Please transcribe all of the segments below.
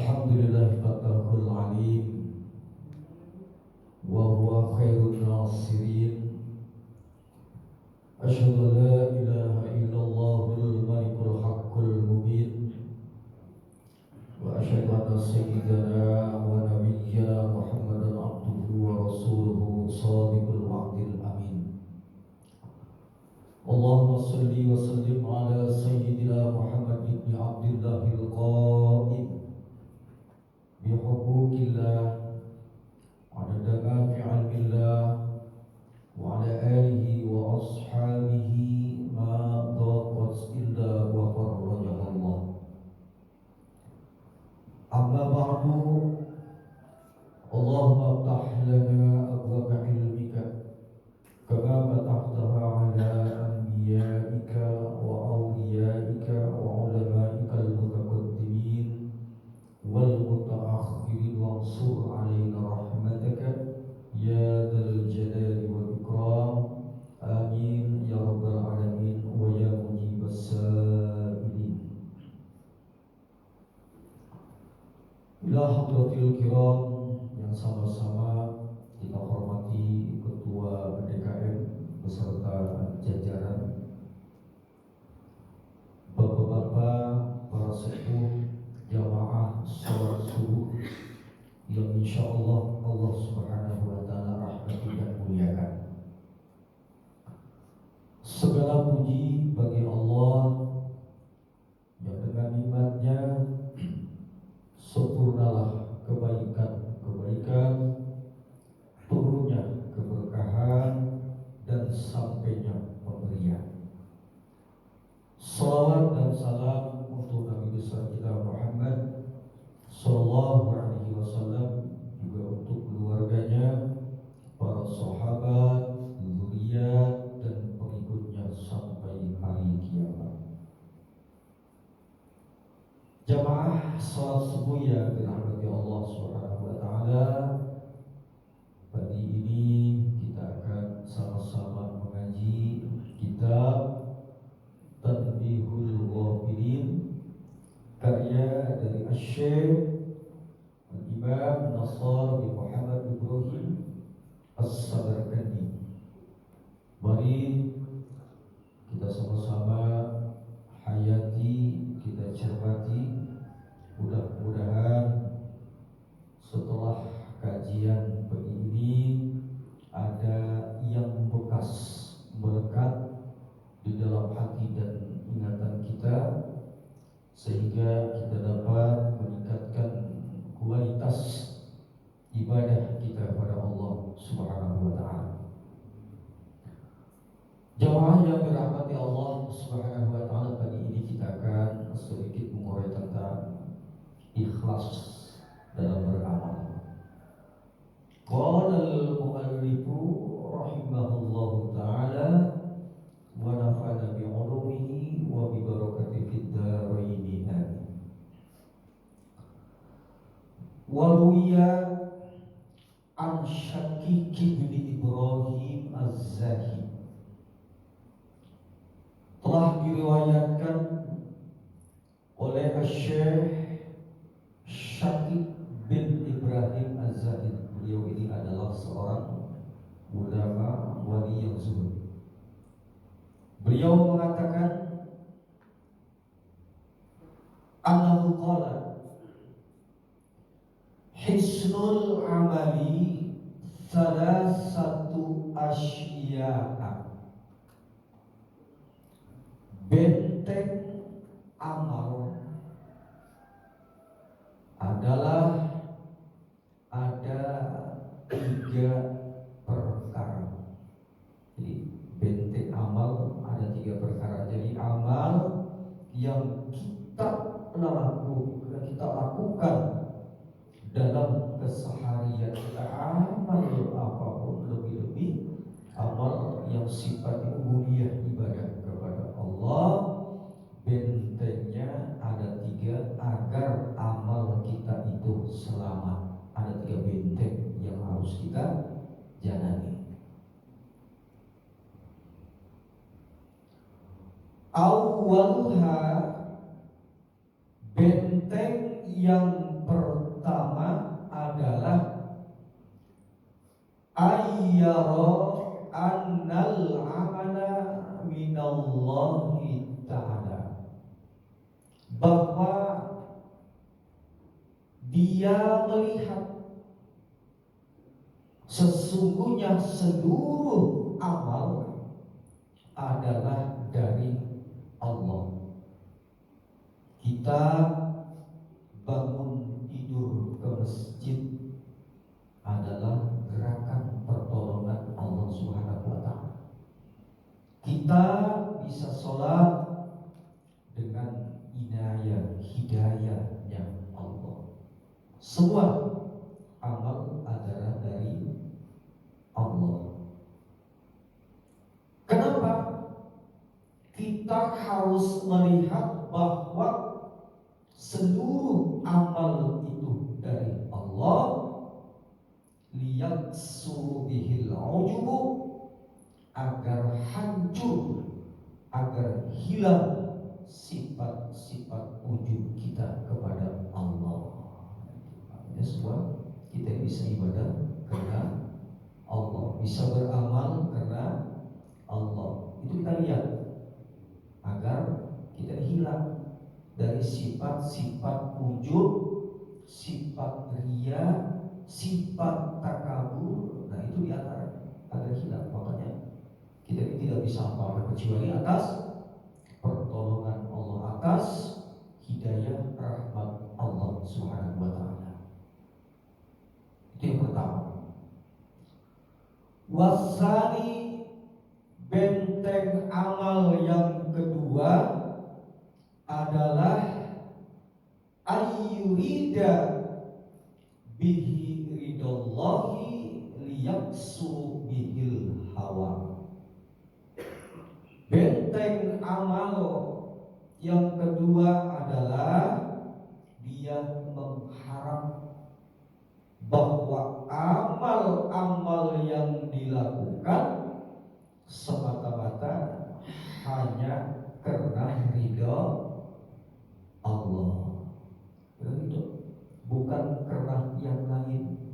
Alhamdulillah fatahul alim wa huwa khairun nasirin. Asyhadu an la ilaha illallahul malikul haqqul mubin wa asyhadu anna sayyidana wa nabiyyana Muhammadan abduhu wa rasuluhu shadiqul wa'dil amin. Allahumma salli wa sallim ala sayyidina Muhammad ibn Abdillahil qa'im bihuquqillah adada ma fi ilmillah wa ala alihi wa ashabihi ma daqat illa wa farrajaha Allah. Amma ba'du, Allahumma aftah lana abwaba ilmika kama fatahtaha ala anbiya'ika wa awliyaika wa ulamaika al-mutaqaddimin wal mutaakhirin wansur alaina rahmataka ya dzal jalali wal ikram. Amin ya rabbal alamin wa ya mujibas sa'ilin. Ila hadratil kiram yang sama-sama kita hormati Ketua DKM beserta jajaran, Bapak-bapak, para sepuh, jamaah sholat subuh yang insyaallah Allah Subhanahu wa taala rahmati dan muliakan. Segala puji bagi Allah yang dengan nikmat-Nya sempurnalah kebaikan-kebaikan, turunnya keberkahan dan sampainya pemberian. Salawat dan salam untuk Nabi besar kita Muhammad sallallahu alaihi wasallam, juga untuk keluarganya, para sahabat, zuriat dan pengikutnya sampai hari kiamat. Jamaah salat subuh yang dirahmati Allah Subhanahu wa taala, pagi ini kita akan sama-sama mengaji kitab Tanbihul Ghafilin karya dari Asy-Syaikh Al-Imam Nasr bin Muhammad Ibrahim As-Samarqandi. Mari kita sama-sama hayati, kita cermati. Mudah-mudahan setelah kajian pagi ini ada yang bekas melekat di dalam hati dan ingatan kita, sehingga kita dapat meningkatkan kualitas ibadah kita kepada Allah Subhanahu wa taala. Jamaah yang dirahmati Allah Subhanahu wa taala, pagi ini kita akan sedikit mengurai tentang ikhlas dalam beramal. Qala al-mu'allifu rahimahullahu taala wa nafa'ana bi 'ulumihi wa bi barakatihi fid dharain. Wa ruwiya an Syakik bin Ibrahim Az-Zahid, telah diriwayatkan oleh Syekh Syakik bin Ibrahim Az-Zahid. Beliau ini adalah seorang ulama wali yang zuhud. Beliau mengatakan annahu qala hisnul amali salasatu asya'a, benteng amal adalah ada 3 perkara. Jadi benteng amal ada 3 perkara. Jadi amal yang kita lakukan dalam keseharian kita, amal apapun, lebih-lebih amal yang sifatnya ubudiyah, ibadah kepada Allah, bentengnya ada 3 agar amal kita itu selamat. Ada 3 benteng yang harus kita jalani. Awwaluha, benteng yang minallahi ta'ala, bahwa dia melihat sesungguhnya seluruh amal adalah dari Allah. Kita bangun tidur ke masjid adalah gerakan pertolongan Allah Subhanahu wa Ta'ala. Kita bisa sholat dengan inayah, hidayahnya Allah. Semua amal adalah dari Allah. Kenapa kita harus melihat bahwa seluruh amal itu dari Allah? Liyaksu bihil ujubu, agar hancur, agar hilang sifat-sifat ujub kita kepada Allah. Ya, semua kita bisa ibadah karena Allah, bisa beramal karena Allah. Itu kita lihat agar kita hilang dari sifat-sifat ujub, sifat riya, sifat takabur. Nah, itu diantara agar hilang. Makanya kita tidak bisa apa-apa kecuali atas pertolongan Allah, atas hidayah rahmat Allah Subhanahu wa Ta'ala. Itu yang pertama. Wasani, benteng amal yang kedua adalah ayyurida bihi ridallahi liyaksu bihil hawa. Benteng amal yang kedua adalah dia mengharap bahwa amal-amal yang dilakukan semata-mata hanya karena ridha Allah. Begitu. Bukan karena yang lain,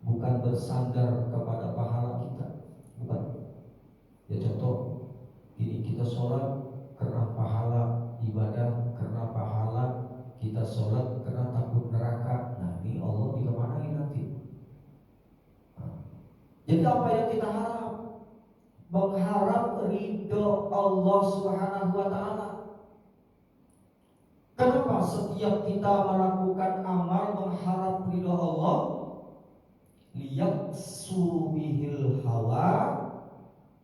bukan bersandar kepada pahala kita, bukan. Ya contoh, ini kita sholat karena pahala, ibadah karena pahala, kita sholat karena takut neraka. Nah, ini Allah dikemanain nanti. Jadi apa yang kita harap? Mengharap ridho Allah Subhanahu wa Ta'ala. Kenapa setiap kita melakukan amal mengharap ridho Allah? Liyaksu bihil hawa,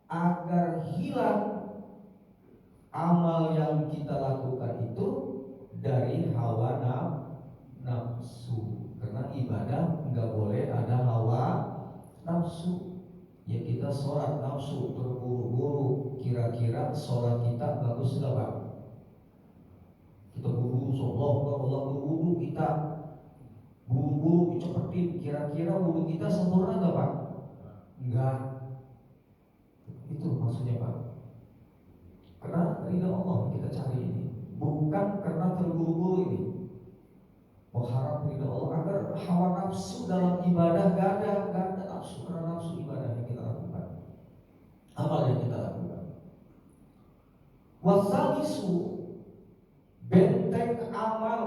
agar hilang amal yang kita lakukan itu dari hawa nafsu. Karena ibadah nggak boleh ada hawa nafsu. Ya kita sholat nafsu terburu-buru, kira-kira sholat kita bagus nggak Pak? Kita buru-buru sholat, Allah buru-buru kita buru-buru cepetin, kira-kira wudhu kita sempurna nggak Pak? Enggak. Itu maksudnya Pak. Karena ridha Allah kita cari ini, bukan karena terburu-buru ini. Mengharap ridha Allah agar hawa nafsu dalam ibadah gak ada nafsu, karena nafsu ibadah yang kita lakukan, amal yang kita lakukan. Wasalisu, benteng amal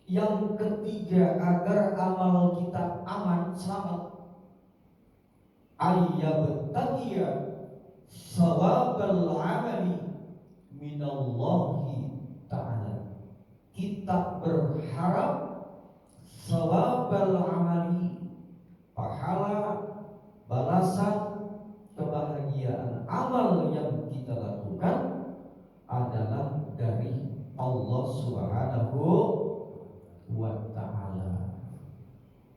yang ketiga agar amal kita aman, selamat. Ayyabtaghiya sawabal amali minallahi ta'ala. Kita berharap sawabal amali, pahala, balasan, kebahagiaan amal yang kita lakukan adalah dari Allah Subhanahu wa Ta'ala.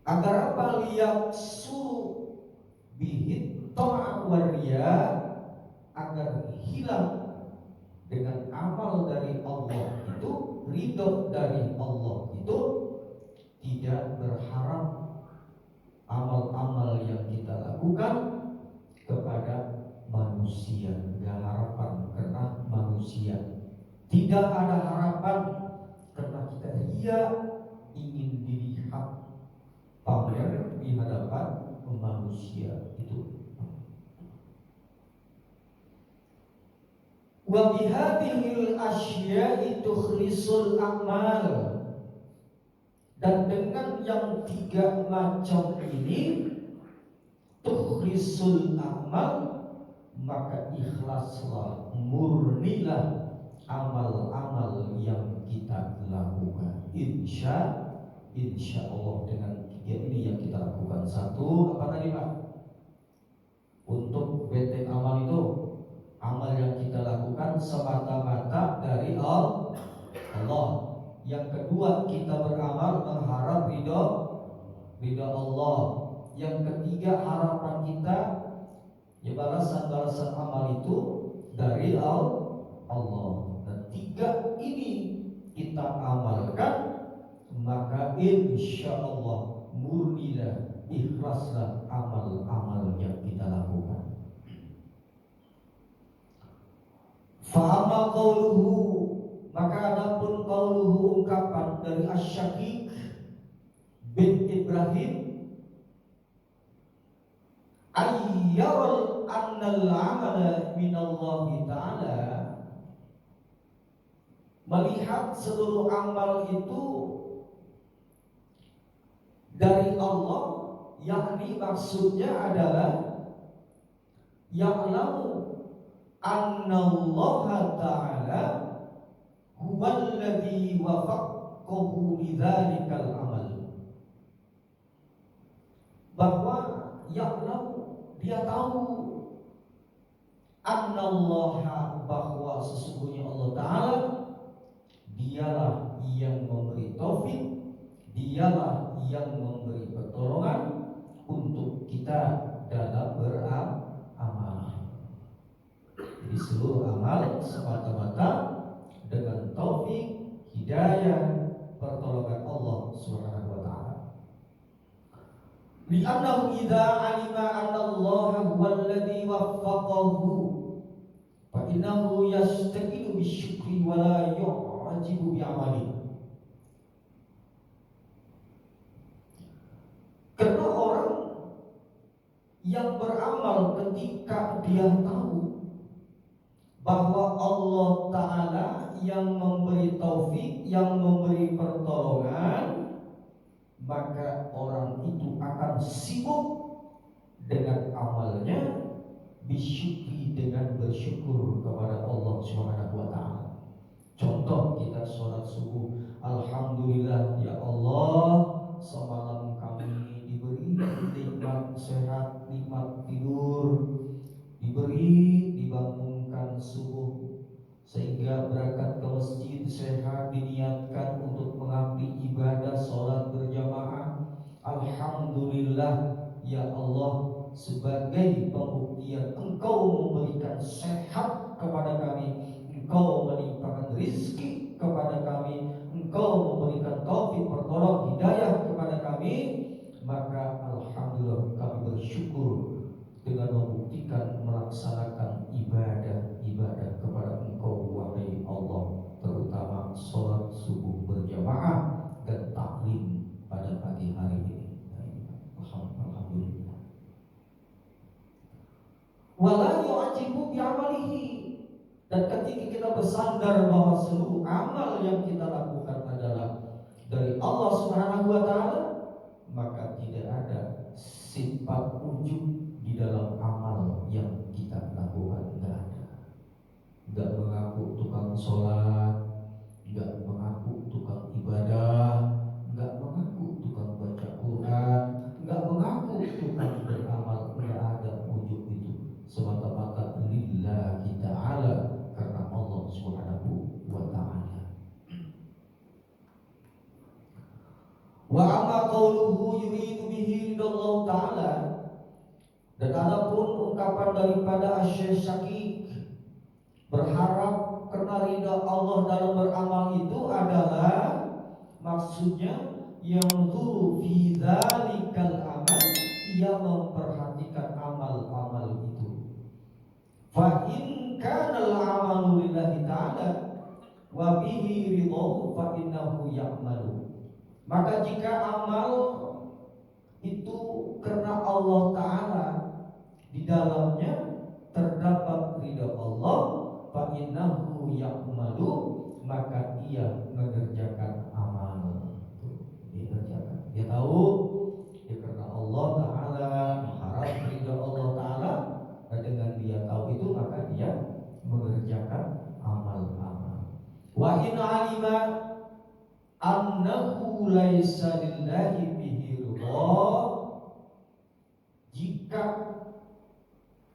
Agar apa? Liyaksu bihi ta'at wa riya, agar hilang dengan amal dari Allah itu, ridho dari Allah itu, tidak berharap amal-amal yang kita lakukan kepada manusia. Tidak harapan karena manusia, tidak ada harapan karena kita ria ingin dilihat pamer di hadapan manusia itu. Wa bihadhil asya'i tukhlisul a'mal. Dan dengan yang tiga macam ini tukhlisul a'mal, maka ikhlaslah, murnilah amal-amal yang kita lakukan. Insya Allah dengan tiga ini yang kita lakukan. Satu, apa tadi Pak? Untuk benteng amal itu, amal yang kita lakukan semata-mata dari Allah. Yang kedua, kita beramal mengharap ridha Allah. Yang ketiga, harapan kita ya balasan-balasan amal itu dari Allah. Dan tiga ini kita amalkan, maka insya Allah murnilah, ikhlaslah amal-amal yang kita lakukan. Fa'ama qauluhu, maka adapun qauluhu, ungkapan dari Asy-Syaqiq bin Ibrahim, ayyarul annal amala minallahi ta'ala, melihat seluruh amal itu dari Allah, yakni maksudnya adalah ya'lamu annallaha ta'ala huwallazi wafaqqahu lidzalikal amal, bahwa ya'lamu, dia tahu, annallaha, bahwa sesungguhnya Allah Ta'ala dialah yang memberi taufik, dialah yang memberi pertolongan untuk kita dalam beramal. Jadi seluruh amal semata-mata dengan taufik, hidayah, pertolongan Allah Subhanahu wa Ta'ala. Li'annahu idza 'alima anna Allah huwal ladzi waffaqahu fa innahu yastaqilu bisyukri wa la yu'jibu bi'amali. Karena orang yang beramal ketika dia tahu bahwa Allah Ta'ala yang memberi taufik, yang memberi pertolongan, maka orang itu akan sibuk dengan amalnya, bisyukri, dengan bersyukur kepada Allah Subhanahu wa Ta'ala. Contoh, kita sholat subuh, alhamdulillah ya Allah, semalam kami diberi nikmat sehat, nikmat tidur, diberi dibangunkan subuh, sehingga berangkat ke masjid sehat, diniatkan untuk mengabdi ibadah sholat berjamaah. Alhamdulillah ya Allah, sebagai pembuktian Engkau memberikan sehat kepada kami, Engkau melimpahkan rizki kepada kami, Engkau memberikan taufik, pertolongan, hidayah kepada kami, maka alhamdulillah kami bersyukur dengan membuktikan melaksanakan ibadah kepada Engkau wahai Allah, terutama sholat subuh berjamaah dan taklim pada pagi hari ini. Alhamdulillah. Wala yu'ajibu bi'amalihi, dan ketika kita bersandar bahwa seluruh amal yang kita lakukan adalah dari Allah Subhanahu wa Ta'ala, maka tidak ada sifat ujub di dalam amal yang kita lakukan. Tidak ada. Tidak mengaku tukang sholat, tidak mengaku tukang ibadah, tidak mengaku tukang baca Quran, tidak mengaku tukang beramal. Tidak ada ujub itu, semata-mata lillahi ta'ala, karena Allah Subhanahu wa Ta'ala. Wa amma qawluhu yuridu bihi ridallahu ta'ala, dan adapun ungkapan daripada Asy-Syaqiq, berharap karena ridha Allah dalam beramal itu adalah, maksudnya yang zuru fi dzalikal amal, ia memperhatikan amal-amal itu. Fa in kana al-amalu lillahi ta'ala wa bihi ridhahu fa innahu ya'malu. Maka jika amal itu karena Allah Ta'ala, di dalamnya terdapat ridha Allah, fa innahu ya'malu, maka ia mengerjakan amal. Dia kerjakan. Dia tahu ya karena Allah Ta'ala mengharap ridha Allah Ta'ala, dan dengan dia tahu itu maka dia mengerjakan amal-amal. Wa in alima annahu laisa lillahi bihi ridha, jika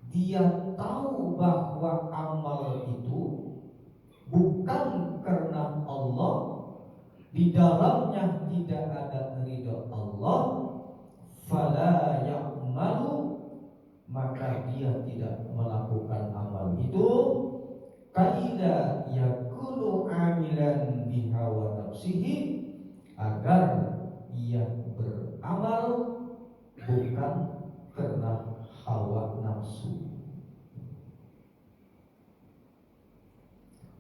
dia tahu bahwa amal itu bukan karena Allah, di dalamnya tidak ada ridha Allah, fala ya'malu, maka dia tidak melakukan amal itu, kaida yakunu amilan biha wa nafsihi, agar ia beramal bukan karena hawa nafsu.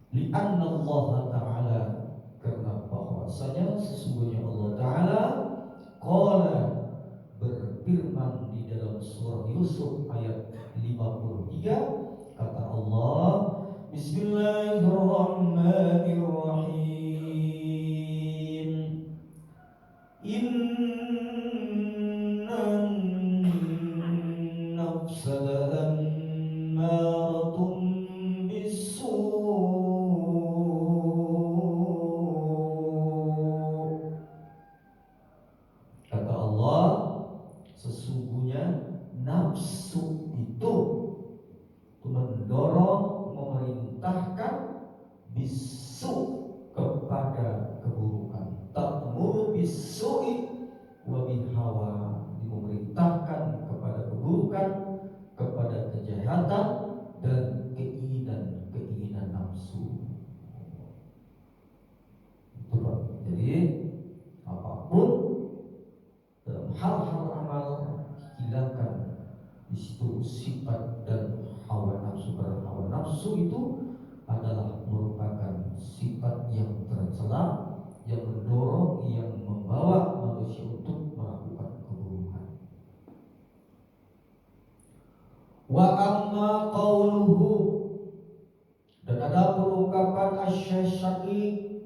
Li'anna Allah Ta'ala, karena bahwasanya sesungguhnya Allah Ta'ala qala, berfirman di dalam surah Yusuf ayat 53, kata Allah, Bismillahirrahmanirrahim, innan nafsa la'ammaratun bisu'. Kata Allah, sesungguhnya nafsu itu mendorong, memerintahkan bisu, kepada keburukan. Ta'muru bisu'i wa bihawa, memerintahkan kepada keburukan, kepada kejahatan dan keinginan nafsu. Itu Pak. Jadi apapun dalam hal-hal amal, hilangkan di situ sifat dan hawa nafsu. Karena hawa nafsu itu adalah merupakan sifat yang tercela, yang mendorong, yang membawa manusia untuk melakukan keburukan. Wa amma qauluhu, dan ada perungkapan asy-Syafi'i,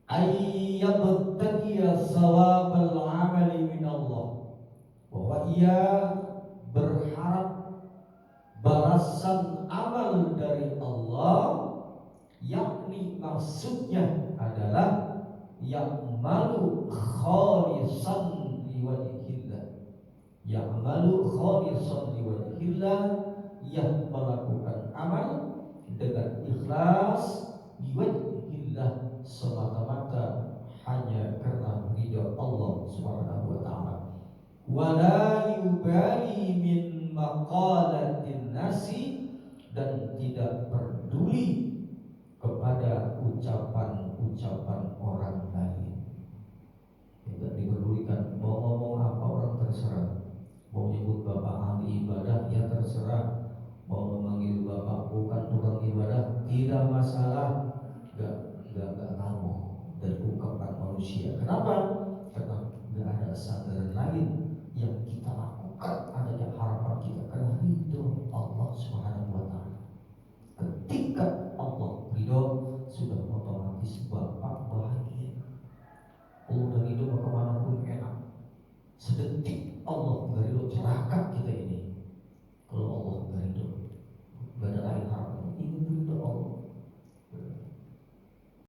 ayyabtadiya sawabal amali min Allah, bahwa ia berharap balasan amal dari Allah, yakni maksudnya adalah ya'malu khalisan liwajhillah, ya'malu khalisan liwajhillah, yang melakukan amal dengan ikhlas liwajhillah, semata-mata hanya karena ridha Allah Subhanahu wa taala. Wala yubali min maqalatin nasi, dan tidak peduli kepada ucapan-ucapan orang lain. Tidak dipedulikan, mau ngomong apa orang terserah, mau nyebut bapak ahli ibadah ya terserah, mau memanggil bapak bukan tukang ibadah tidak masalah, enggak kamu dan ungkapan manusia. Kenapa? Karena enggak ada sandaran lain yang kita lakukan, adanya harapan kita karena ridho Allah Subhanahu wa taala. Ketika